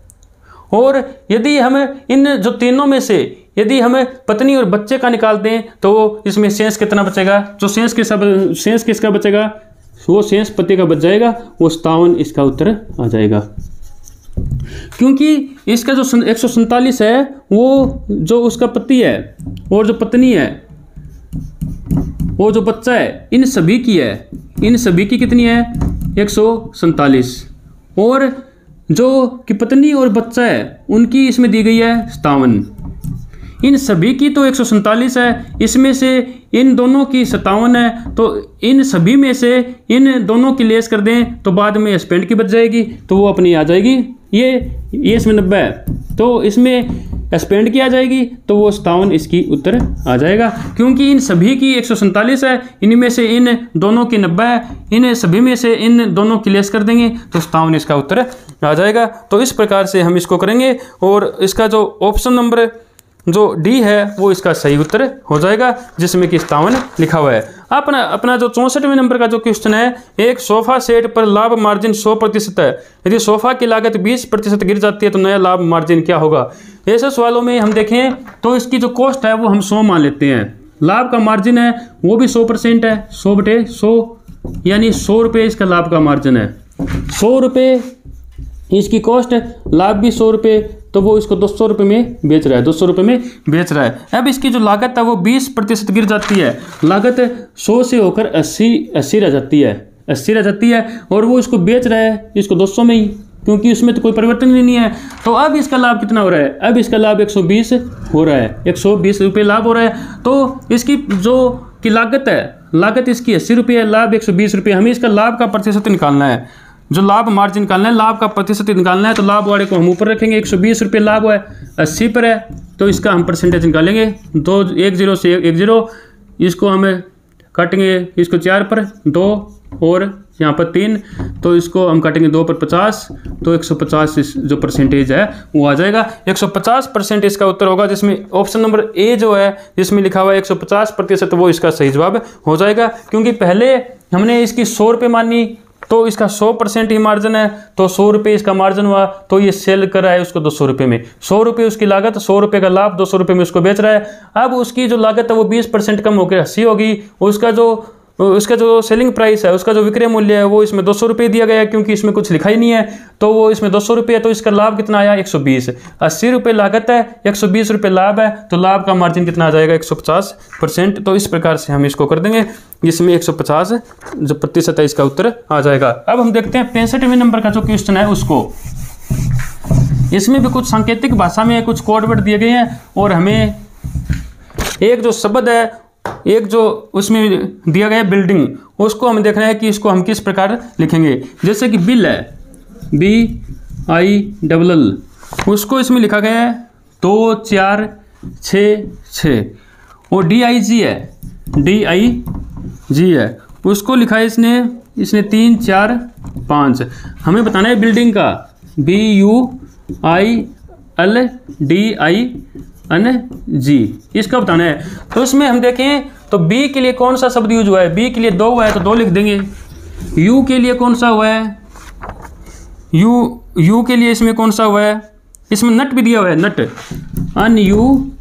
और यदि हम इन जो तीनों में से यदि हमें पत्नी और बच्चे का निकालते हैं तो इसमें शेष कितना बचेगा? जो शेष किसका बचेगा? वो शेष पति का बच जाएगा, वो 57 इसका उत्तर आ जाएगा। क्योंकि इसका जो 147 है वो जो उसका पति है और जो पत्नी है वो जो बच्चा है, इन सभी की है। इन सभी की कितनी है? 147। और जो कि पत्नी और बच्चा है उनकी इसमें दी गई है 57। इन सभी की तो 147 है, इसमें से इन दोनों की 57 है। तो इन सभी में से इन दोनों की लेस कर दें तो बाद में स्पेंड की बच जाएगी, तो वो अपनी आ जाएगी। ये इसमें 90 है तो इसमें स्पेंड की आ जाएगी, तो वो 57 इसकी उत्तर आ जाएगा। क्योंकि इन सभी की 147 है, इनमें से इन दोनों की 90 है, इन सभी में से इन दोनों की लेस कर देंगे तो 57 इसका उत्तर आ जाएगा। तो इस प्रकार से हम इसको करेंगे और इसका जो ऑप्शन नंबर जो डी है वो इसका सही उत्तर हो जाएगा, जिसमें कि 57 लिखा हुआ है। अपना जो 64वें नंबर का जो क्वेश्चन है, एक सोफा सेट पर लाभ मार्जिन 100% है। यदि सोफा की लागत 20% गिर जाती है तो नया लाभ मार्जिन क्या होगा? ऐसे सवालों में हम देखें तो इसकी जो कॉस्ट है वो हम 100 मान लेते हैं। लाभ का मार्जिन है वो भी 100% है, 100/100 यानी 100 रुपये इसका लाभ का मार्जिन है। 100 रुपये इसकी कॉस्ट है, लाभ भी 100 रुपये, तो वो इसको 200 रुपये में बेच रहा है, 200 रुपये में बेच रहा है। अब इसकी जो लागत है वो 20% गिर जाती है। लागत 100 से होकर 80 रह जाती है, 80 रह जाती है, और वो इसको बेच रहा है इसको 200 में ही, क्योंकि उसमें तो कोई परिवर्तन ही नहीं है। तो अब इसका लाभ कितना हो रहा है? अब इसका लाभ 120 हो रहा है, 120 रुपये लाभ हो रहा है। तो इसकी जो की लागत है, लागत इसकी 80 रुपये है, लाभ 120 रुपये। हमें इसका लाभ का प्रतिशत निकालना है, जो लाभ मार्जिन निकालना है, लाभ का प्रतिशत निकालना है। तो लाभ वाले को हम ऊपर रखेंगे, 120 रुपये लाभ है, 80 पर है, तो इसका हम परसेंटेज निकालेंगे। 1 0 से 1 0, इसको हमें काटेंगे, इसको 4 पर 2 और यहाँ पर 3, तो इसको हम काटेंगे 2 पर 50, तो 150 जो परसेंटेज है वो आ जाएगा। 150% इसका उत्तर होगा, जिसमें ऑप्शन नंबर ए जो है जिसमें लिखा हुआ है 150%, वो इसका सही जवाब हो जाएगा। क्योंकि पहले हमने इसकी 100 रुपये मानी तो इसका 100% ही मार्जिन है, तो 100 रुपये इसका मार्जिन हुआ, तो ये सेल कर रहा है उसको 200 रुपये में। 100 रुपये उसकी लागत, 100 रुपये का लाभ, 200 रुपये में उसको बेच रहा है। अब उसकी जो लागत है वो 20% कम होकर 80 होगी। उसका जो सेलिंग प्राइस है, उसका जो विक्रय मूल्य है वो इसमें 200 रुपये दिया गया है, क्योंकि इसमें कुछ लिखा ही नहीं है, तो वो इसमें 200 रुपये है। तो इसका लाभ कितना आया? 120। 80 रुपये लागत है, 120 रुपये लाभ है, तो लाभ का मार्जिन कितना आ जाएगा? 150%। तो इस प्रकार से हम इसको कर देंगे, जिसमें 150 जो प्रतिशत है इसका उत्तर आ जाएगा। अब हम देखते हैं 65वें नंबर का जो क्वेश्चन है उसको। इसमें भी कुछ सांकेतिक भाषा में कुछ कोड वर्ड दिए गए हैं, और हमें एक जो शब्द है एक जो उसमें दिया गया बिल्डिंग, उसको हमें देखना है कि इसको हम किस प्रकार लिखेंगे। जैसे कि बिल है, BILL, उसको इसमें लिखा गया है 2 4 6 6। और DIG है, DIG है, उसको लिखा है इसने 3 4 5। हमें बताना है बिल्डिंग का BUILDING, इसका बताना है। तो इसमें हम देखें तो बी के लिए कौन सा शब्द यूज हुआ है, बी के लिए 2 हुआ है तो 2 लिख देंगे। यू के लिए कौन सा हुआ है, यू के लिए इसमें कौन सा हुआ है, इसमें नट भी दिया हुआ है, नट, अनयू,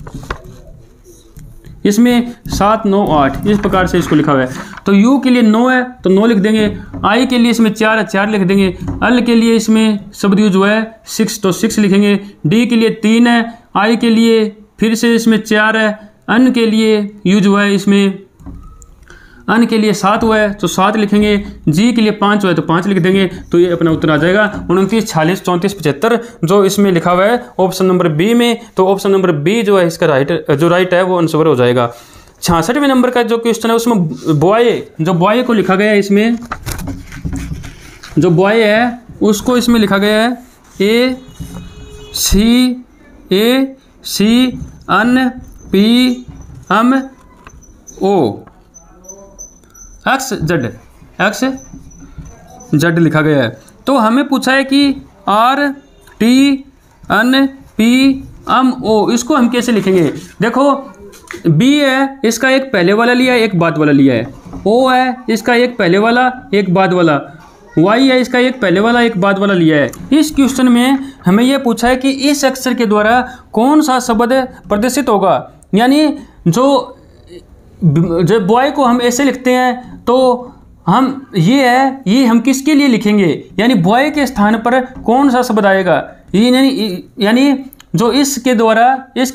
इसमें 7 9 8 इस प्रकार से इसको लिखा हुआ है। तो यू के लिए 9 है तो 9 लिख देंगे। आई के लिए इसमें 4 है, 4 लिख देंगे। एल के लिए इसमें शब्द यूज हुआ है 6 तो 6 लिखेंगे। डी के लिए 3 है, आई के लिए फिर से इसमें 4 है, अन के लिए यूज हुआ है, इसमें अन के लिए 7 हुआ है तो 7 लिखेंगे। जी के लिए 5 हुआ है तो 5 लिख देंगे। तो ये अपना उत्तर आ जाएगा 29 46 34 75 जो इसमें लिखा हुआ है ऑप्शन नंबर बी में। तो ऑप्शन नंबर बी जो है इसका राइट है वो आंसर हो जाएगा। 66वें नंबर का जो क्वेश्चन है उसमें बॉय को लिखा गया है, इसमें जो बॉय है उसको इसमें लिखा गया है ACACNPMO XZ लिखा गया है। तो हमें पूछा है कि RTNPMO इसको हम कैसे लिखेंगे। देखो बी है, इसका एक पहले वाला लिया है, एक बाद वाला लिया है। ओ है, इसका एक पहले वाला एक बाद वाला। वाई है, इसका एक पहले वाला एक बाद वाला लिया है। इस क्वेश्चन में हमें यह पूछा है कि इस अक्षर के द्वारा कौन सा शब्द प्रदर्शित होगा। यानी जो बॉय को हम ऐसे लिखते हैं तो हम ये हम किसके लिए लिखेंगे, यानी बॉय के स्थान पर कौन सा शब्द आएगा। यानी जो इसके द्वारा ये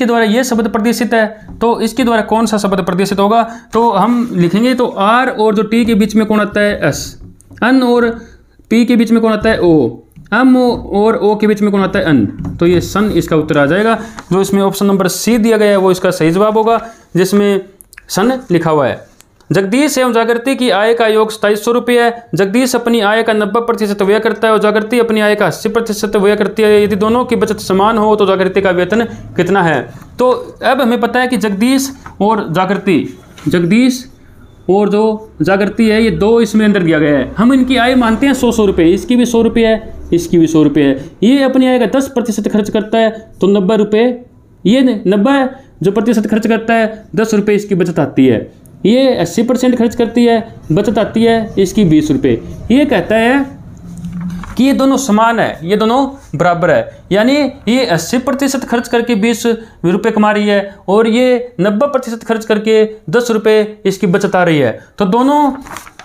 शब्द प्रदर्शित है तो इसके द्वारा कौन सा शब्द प्रदर्शित होगा। तो हम लिखेंगे तो आर और जो टी के बीच में कौन आता है, एस। अन और पी के बीच में कौन आता है, ओ। एम और ओ के बीच में कौन आता है, अन। तो ये सन इसका उत्तर आ जाएगा। जो इसमें ऑप्शन नंबर सी दिया गया है वो इसका सही जवाब होगा, जिसमें सन लिखा हुआ है। जगदीश एवं जागृति की आय का योग 2700 रुपये है। जगदीश अपनी आय का 90% व्यय करता है और जागृति अपनी आय का 80% व्यय करती है। यदि दोनों की बचत समान हो तो जागृति का वेतन कितना है। तो अब हमें पता है कि जगदीश और जो जागृति है ये 2 इसमें अंदर दिया गया है। हम इनकी आय मानते हैं 100 रुपये, इसकी भी 100 रुपये है, इसकी भी 100 रुपये है। ये अपनी आय का 10% खर्च करता है तो 90 रुपये, ये 90 जो प्रतिशत खर्च करता है 10 रुपये इसकी बचत आती है। ये 80% खर्च करती है, बचत आती है इसकी 20 रुपये। ये कहता है कि ये दोनों समान है, ये दोनों बराबर है। यानी ये 80% खर्च करके 20 रुपये कमा रही है और ये 90% खर्च करके 10 रुपये इसकी बचत आ रही है। तो दोनों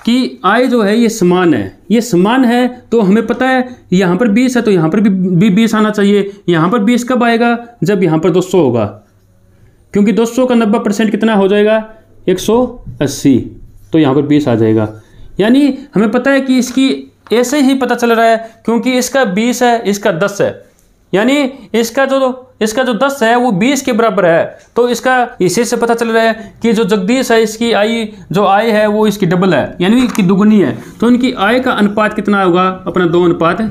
की आय जो है ये समान है, ये समान है। तो हमें पता है यहाँ पर 20 है तो यहाँ पर भी 20 आना चाहिए। यहाँ पर 20 कब आएगा, जब यहाँ पर 200 होगा, क्योंकि 200 का 90% कितना हो जाएगा, 180। तो यहाँ पर 20 आ जाएगा। यानी हमें पता है कि इसकी ऐसे ही पता चल रहा है क्योंकि इसका 20 है, इसका 10 है। यानी इसका जो 10 है वो 20 के बराबर है। तो इसका इसी से पता चल रहा है कि जो जगदीश है इसकी आय है वो इसकी डबल है, यानी कि दुगुनी है। तो इनकी आय का अनुपात कितना होगा, अपना 2:1।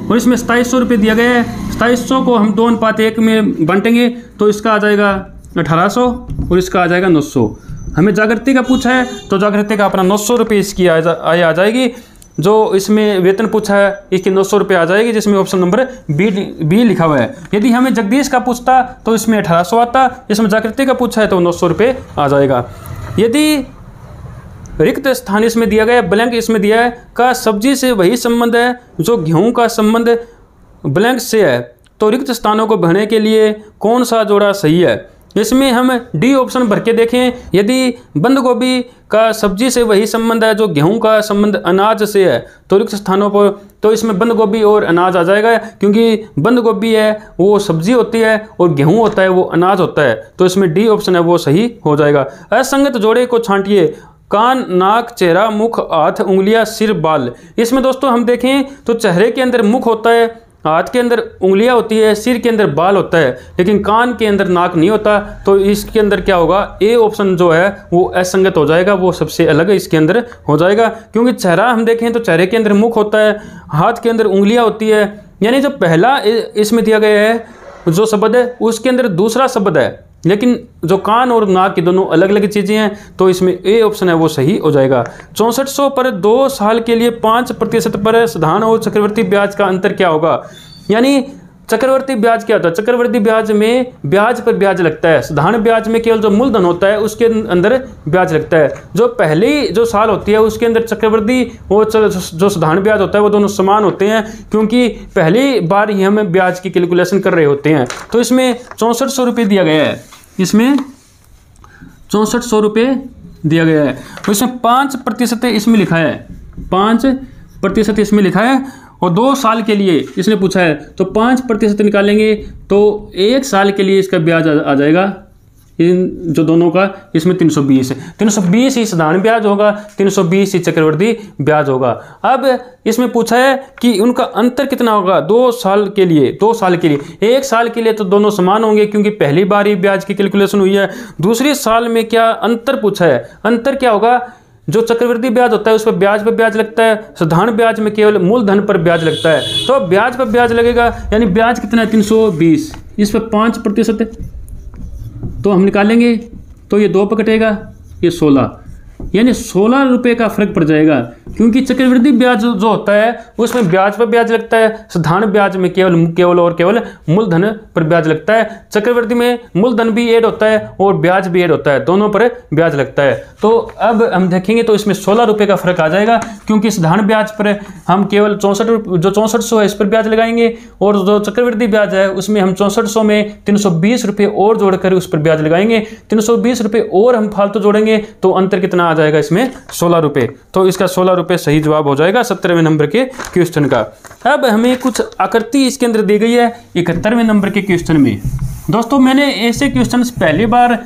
और इसमें 2700 रुपये दिया गया है। 2700 को हम 2:1 में बांटेंगे तो इसका आ जाएगा 1800 और इसका आ जाएगा 900। हमें जागृति का पूछा है तो जागृति का अपना 900 रुपये इसकी आय आ जाएगी। जो इसमें वेतन पूछा है इसकी 900 रुपये आ जाएगी, जिसमें ऑप्शन नंबर बी लिखा हुआ है। यदि हमें जगदीश का पूछता तो इसमें 1800 आता, इसमें जागृति का पूछा है तो 900 रुपये आ जाएगा। यदि रिक्त स्थान इसमें दिया गया, ब्लैंक इसमें दिया है, का सब्जी से वही संबंध है जो गेहूं का संबंध ब्लैंक से है, तो रिक्त स्थानों को भरने के लिए कौन सा जोड़ा सही है। इसमें हम डी ऑप्शन भर के देखें। यदि बंद गोभी का सब्जी से वही संबंध है जो गेहूं का संबंध अनाज से है, तो रिक्त स्थानों पर तो इसमें बंद गोभी और अनाज आ जाएगा, क्योंकि बंद गोभी है वो सब्जी होती है और गेहूं होता है वो अनाज होता है। तो इसमें डी ऑप्शन है वो सही हो जाएगा। असंगत जोड़े को छांटिए। कान, नाक, चेहरा, मुख, हाथ, उंगलियां, सिर, बाल। इसमें दोस्तों हम देखें तो चेहरे के अंदर मुख होता है हाथ के अंदर उंगलियां होती है, सिर के अंदर बाल होता है, लेकिन कान के अंदर नाक नहीं होता। तो इसके अंदर क्या होगा, ए ऑप्शन जो है वो असंगत हो जाएगा, वो सबसे अलग इसके अंदर हो जाएगा। क्योंकि चेहरा हम देखें तो चेहरे के अंदर मुख होता है, हाथ के अंदर उंगलियां होती है, यानी जो पहला इसमें दिया गया है जो शब्द है उसके अंदर दूसरा शब्द है, लेकिन जो कान और नाक की दोनों अलग अलग चीज़ें हैं, तो इसमें ए ऑप्शन है वो सही हो जाएगा। 6400 पर 2 साल के लिए 5% पर साधारण और चक्रवर्ती ब्याज का अंतर क्या होगा। यानी चक्रवर्ती ब्याज क्या होता है, चक्रवर्ती ब्याज में ब्याज पर ब्याज लगता है, साधारण ब्याज में केवल जो मूलधन होता है उसके अंदर ब्याज लगता है। जो पहली जो साल होती है उसके अंदर चक्रवर्ती और जो साधारण ब्याज होता है वो दोनों समान होते हैं, क्योंकि पहली बार ही हम ब्याज की कैलकुलेशन कर रहे होते हैं। तो इसमें 6400 रुपये दिया गया है, इसमें 6400 रुपये दिया गया है। तो इसमें 5% इसमें लिखा है, 5% इसमें लिखा है, और 2 साल के लिए इसने पूछा है, तो 5% निकालेंगे तो 1 साल के लिए इसका ब्याज आ जाएगा, इन जो दोनों का, इसमें 320 है। 320 ही साधारण ब्याज होगा, 320 ही चक्रवर्ती ब्याज होगा। अब इसमें पूछा है कि उनका अंतर कितना होगा 2 साल के लिए। 2 साल के लिए, 1 साल के लिए तो दोनों समान होंगे क्योंकि पहली बार ही ब्याज की कैलकुलेशन हुई है। दूसरे साल में क्या अंतर पूछा है, अंतर क्या होगा, जो चक्रवर्ती ब्याज होता है उस पर ब्याज लगता है, साधारण ब्याज में केवल मूलधन पर ब्याज लगता है। तो ब्याज पर ब्याज लगेगा, यानी ब्याज कितना है 320, इस पर 5%, तो हम निकालेंगे तो ये 2 पर कटेगा, ये 16, यानी 16 रुपये का फर्क पड़ जाएगा। क्योंकि चक्रवृद्धि ब्याज जो होता है उसमें ब्याज पर ब्याज लगता है, साधारण ब्याज में केवल मूलधन पर ब्याज लगता है। चक्रवृद्धि में मूलधन भी ऐड होता है और ब्याज भी ऐड होता है, दोनों पर ब्याज लगता है। तो अब हम देखेंगे तो इसमें 16 रुपये का फर्क आ जाएगा, क्योंकि साधारण ब्याज पर हम केवल 6400 है इस पर ब्याज लगाएंगे, और जो चक्रवृद्धि ब्याज है उसमें हम 6400 में 320 रुपये और जोड़कर उस पर ब्याज लगाएंगे। 320 रुपये और हम फालतू जोड़ेंगे तो अंतर कितना आ जाएगा इसमें 16 रुपये। तो इसका 16 रुपये सही जवाब हो जाएगा 17वें नंबर के क्वेश्चन का। अब हमें कुछ आकृति इसके अंदर दी गई है 71वें नंबर के क्वेश्चन में। दोस्तों मैंने ऐसे क्वेश्चन पहली बार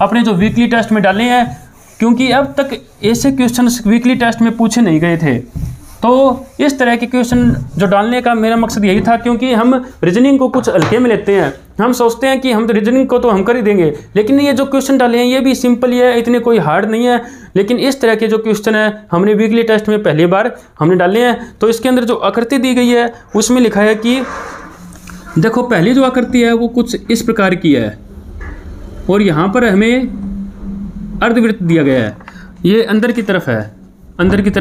अपने जो वीकली टेस्ट में डाले हैं, क्योंकि अब तक ऐसे क्वेश्चन वीकली टेस्ट में पूछे नहीं गए थे। तो इस तरह के क्वेश्चन जो डालने का मेरा मकसद यही था, क्योंकि हम रीजनिंग को कुछ हल्के में लेते हैं। हम सोचते हैं कि हम तो रीजनिंग को तो हम कर ही देंगे, लेकिन ये जो क्वेश्चन डाले हैं ये भी सिंपल ही है, इतने कोई हार्ड नहीं है। लेकिन इस तरह के जो क्वेश्चन है हमने वीकली टेस्ट में पहली बार हमने डाले हैं। तो इसके अंदर जो आकृति दी गई है उसमें लिखा है कि देखो पहली जो आकृति है वो कुछ इस प्रकार की है, और यहाँ पर हमें अर्धवृत्त दिया गया है, ये अंदर की तरफ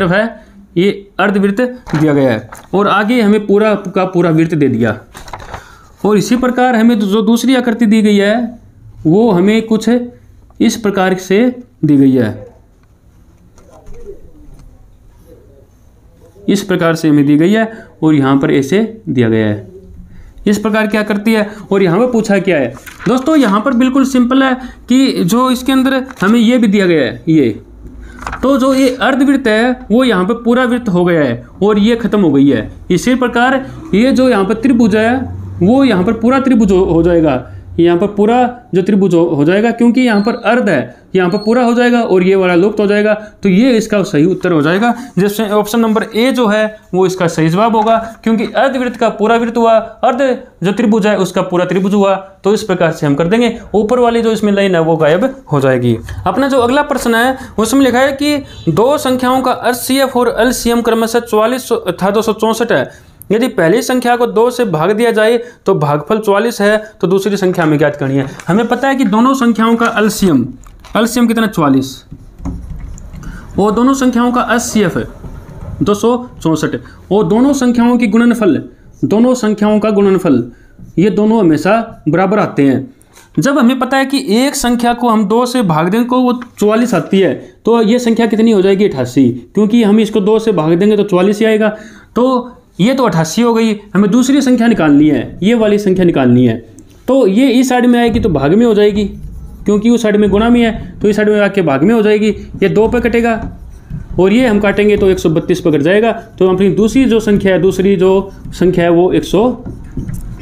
है, ये अर्धवृत्त दिया गया है, और आगे हमें पूरा का पूरा वृत्त दे दिया। और इसी प्रकार हमें जो दूसरी आकृति दी गई है वो हमें कुछ इस प्रकार से दी गई है, इस प्रकार से हमें दी गई है, और यहाँ पर ऐसे दिया गया है, इस प्रकार की आकृति है। और यहाँ पर पूछा क्या है दोस्तों, यहाँ पर बिल्कुल सिंपल है कि जो इसके अंदर हमें ये भी दिया गया है, ये तो जो ये अर्धवृत्त है वो यहाँ पे पूरा वृत्त हो गया है और ये खत्म हो गई है। इसी प्रकार ये जो यहाँ पर त्रिभुज है वो यहाँ पर पूरा त्रिभुज हो जाएगा, यहाँ पर पूरा जो त्रिभुज हो जाएगा, क्योंकि यहाँ पर अर्ध है, यहाँ पर पूरा हो जाएगा और ये वाला लुप्त हो जाएगा। तो ये इसका सही उत्तर हो जाएगा, जिससे ऑप्शन नंबर ए जो है वो इसका सही जवाब होगा, क्योंकि अर्धवृत्त का पूरा वृत्त हुआ, अर्ध जो त्रिभुज है उसका पूरा त्रिभुज हुआ। तो इस प्रकार से हम कर देंगे, ऊपर वाली जो इसमें लाइन है वो गायब हो जाएगी। अपना जो अगला प्रश्न है उसमें लिखा है कि 2 संख्याओं का HCF और LCM क्रमशः 44 तथा 264 है। यदि पहली संख्या को 2 से भाग दिया जाए तो भागफल 44 है, तो दूसरी संख्या में ज्ञात करनी है। हमें पता है कि दोनों संख्याओं का LCM कितना 44, और दोनों संख्याओं का HCF है 264, और दोनों संख्याओं की दोनों संख्याओं का गुणनफल ये दोनों हमेशा बराबर आते हैं। जब हमें पता है कि एक संख्या को हम 2 से भाग देंगे को वो 44 आती है, तो ये संख्या कितनी हो जाएगी 88, क्योंकि हम इसको 2 से भाग देंगे तो 44 ही आएगा। तो ये तो 88 हो गई, हमें दूसरी संख्या निकालनी है, ये वाली संख्या निकालनी है। तो ये इस साइड में आएगी तो भाग में हो जाएगी, क्योंकि उस साइड में गुणा में है, तो इस साइड में आके भाग में हो जाएगी। ये 2 पे कटेगा और ये हम काटेंगे तो 132 पे कट जाएगा। तो अपनी दूसरी जो संख्या है वो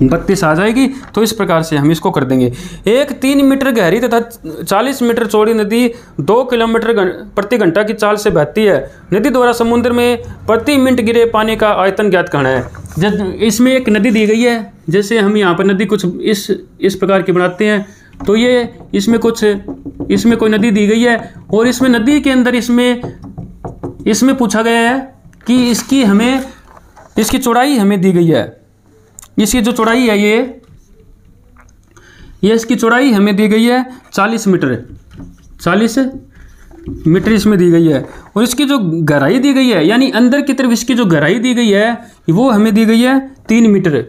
32 आ जाएगी। तो इस प्रकार से हम इसको कर देंगे। एक 3 मीटर गहरी तथा 40 मीटर चौड़ी नदी 2 किलोमीटर प्रति घंटा की चाल से बहती है। नदी द्वारा समुद्र में प्रति मिनट गिरे पानी का आयतन ज्ञात करना है। जब इसमें एक नदी दी गई है, जैसे हम यहाँ पर नदी कुछ इस प्रकार की बनाते हैं, तो ये इसमें कोई नदी दी गई है और इसमें नदी के अंदर इसमें पूछा गया है कि इसकी चौड़ाई हमें दी गई है। इसकी जो चौड़ाई है ये इसकी चौड़ाई हमें दी गई है 40 मीटर इसमें दी गई है। और इसकी जो गहराई दी गई है, यानी अंदर की तरफ इसकी जो गहराई दी गई है वो हमें दी गई है 3 मीटर।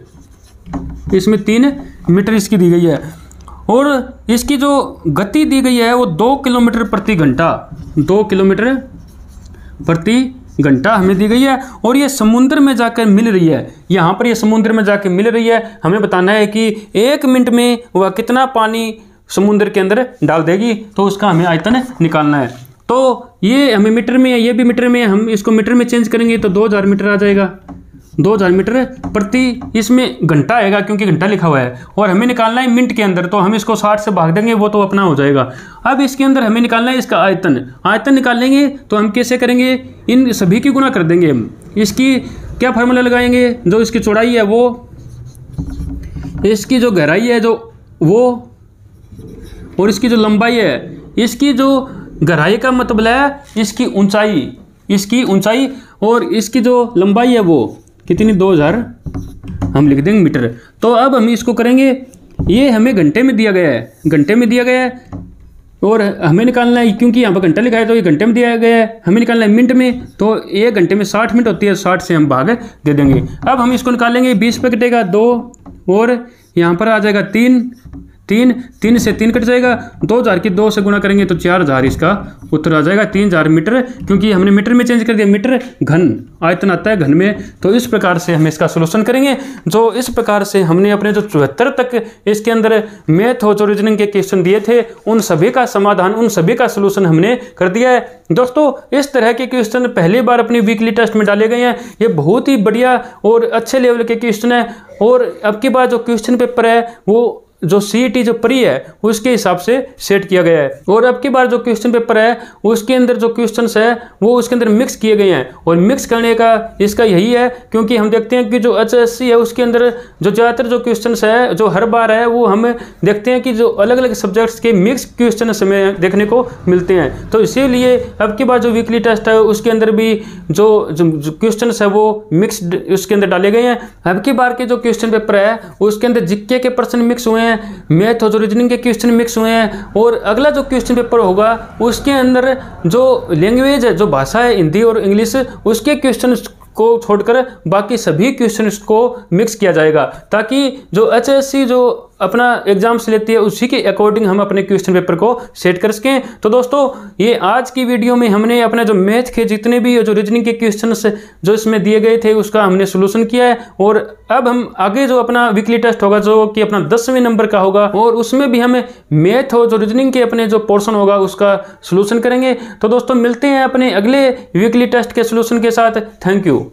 इसमें 3 मीटर इसकी दी गई है। और इसकी जो गति दी गई है वो 2 किलोमीटर प्रति घंटा 2 किलोमीटर प्रति घंटा हमें दी गई है। और ये समुद्र में जाकर मिल रही है। यहाँ पर ये समुद्र में जाकर मिल रही है। हमें बताना है कि 1 मिनट में वह कितना पानी समुद्र के अंदर डाल देगी, तो उसका हमें आयतन निकालना है। तो ये हमें मीटर में है, ये भी मीटर में है। हम इसको मीटर में चेंज करेंगे तो 2000 मीटर आ जाएगा। 2000 मीटर प्रति, इसमें घंटा आएगा क्योंकि घंटा लिखा हुआ है। और हमें निकालना है मिनट के अंदर, तो हम इसको 60 से भाग देंगे, वो तो अपना हो जाएगा। अब इसके अंदर हमें निकालना है इसका आयतन निकालेंगे तो हम कैसे करेंगे, इन सभी की गुणा कर देंगे हम। इसकी क्या फार्मूला लगाएंगे, जो इसकी चौड़ाई है वो, इसकी जो गहराई है जो वो, और इसकी जो लंबाई है, इसकी जो गहराई का मतलब है इसकी ऊंचाई, और इसकी जो लंबाई है वो कितनी, 2000 हम लिख देंगे मीटर। तो अब हम इसको करेंगे, ये हमें घंटे में दिया गया है, और हमें निकालना है, क्योंकि यहाँ पर घंटा लिखा है तो ये घंटे में दिया गया है। हमें निकालना है मिनट में, तो 1 घंटे में 60 मिनट होती है, 60 से हम भाग दे देंगे। अब हम इसको निकालेंगे, 20 पे कटेगा 2, और यहाँ पर आ जाएगा 3 से 3 कट जाएगा। 2000 की 2 से गुणा करेंगे तो 4000 इसका उत्तर आ जाएगा। 3000 मीटर, क्योंकि हमने मीटर में चेंज कर दिया, मीटर घन आयतन आता है घन में। तो इस प्रकार से हम इसका सोल्यूशन करेंगे। जो इस प्रकार से हमने अपने जो 74 तक इसके अंदर मैथ और जो रीजनिंग के क्वेश्चन दिए थे, उन सभी का समाधान, उन सभी का सोल्यूशन हमने कर दिया है। दोस्तों, इस तरह के क्वेश्चन पहली बार अपनी वीकली टेस्ट में डाले गए हैं। ये बहुत ही बढ़िया और अच्छे लेवल के क्वेश्चन है। और अब की बार जो क्वेश्चन पेपर है वो जो CET जो प्री है उसके हिसाब से सेट किया गया है। और अब की बार जो क्वेश्चन पेपर है उसके अंदर जो क्वेश्चंस है वो उसके अंदर मिक्स किए गए हैं। और मिक्स करने का इसका यही है, क्योंकि हम देखते हैं कि जो HSC है उसके अंदर जो ज़्यादातर जो क्वेश्चंस है जो हर बार है, वो हम देखते हैं कि जो अलग अलग सब्जेक्ट्स के मिक्स क्वेश्चन हमें देखने को मिलते हैं। तो इसीलिए अब की बार जो वीकली टेस्ट है उसके अंदर भी जो क्वेश्चन है वो मिक्स उसके अंदर डाले गए हैं। अब की बार के जो क्वेश्चन पेपर है उसके अंदर GK के प्रश्न मिक्स हुए हैं, मैथ और रीजनिंग के क्वेश्चन मिक्स हुए हैं। और अगला जो क्वेश्चन पेपर होगा उसके अंदर जो लैंग्वेज है, जो भाषा है हिंदी और इंग्लिश, उसके क्वेश्चन को छोड़कर बाकी सभी क्वेश्चंस को मिक्स किया जाएगा, ताकि जो HSC जो अपना एग्जाम्स लेती है उसी के अकॉर्डिंग हम अपने क्वेश्चन पेपर को सेट कर सकें। तो दोस्तों, ये आज की वीडियो में हमने अपने जो मैथ के जितने भी जो रीजनिंग के क्वेश्चंस जो इसमें दिए गए थे उसका हमने सोल्यूशन किया है। और अब हम आगे जो अपना वीकली टेस्ट होगा जो कि अपना 10वें नंबर का होगा, और उसमें भी हमें मैथ और जो रीजनिंग के अपने जो पोर्शन होगा उसका सोल्यूशन करेंगे। तो दोस्तों, मिलते हैं अपने अगले वीकली टेस्ट के सोल्यूशन के साथ। Thank you.